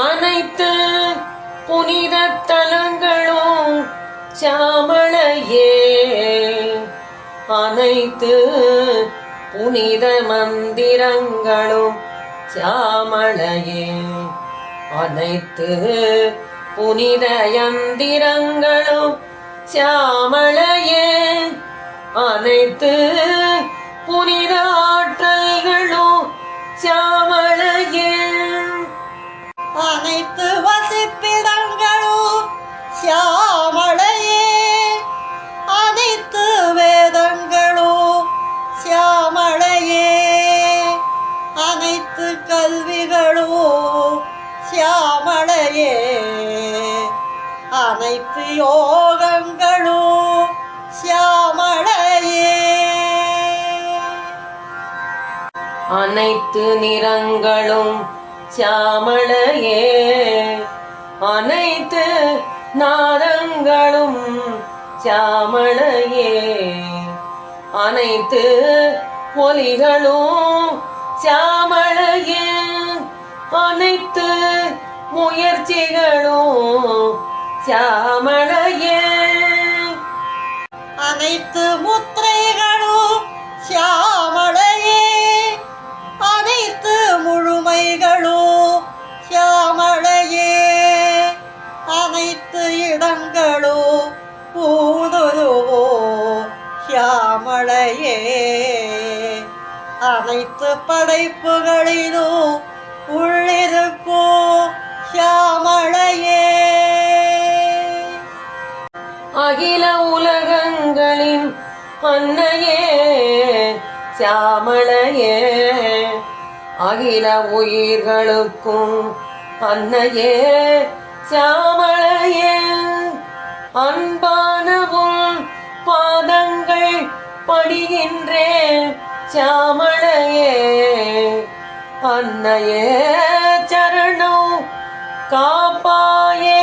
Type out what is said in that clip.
அனைத்து புனித தலங்களும் சாமளையே, அனைத்து புனித மந்திரங்களும் சாமளையே, அனைத்து புனித யந்திரங்களும் சாமளையே, அனைத்து புனித ஆற்றல்களும் சாமளையே, அனைத்து வசிப்பிடங்களும் சியாமளையே, அனைத்து வேதங்களும் சியாமளையே, அனைத்து கல்விகளும் சியாமளையே, அனைத்து யோகங்களும் சியாமளையே, அனைத்து நிறங்களும் சாமளையே, அனைத்து நாதங்களும் சாமளையே, அனைத்து ஒலிகளும் சாமளையே, அனைத்து முயற்சிகளும் சாமளையே, அனைத்து முத்திரைகளும் சியாமளையே, அனைத்து முழுமைகளும் சியாமளையே, அனைத்து இடங்களும் ஊடுருவோ சியாமளையே, அனைத்து படைப்புகளிலும் உள்ளிருக்கும் சியாமளையே, அகில உலகங்களின் அன்னையே சாமளையே, அகில உயிர்களுக்கும் அன்னையே சாமளையே, அன்பானவும் பாதங்கள் படுகின்றேன் சாமளையே, அன்னையே சரணம் காப்பாயே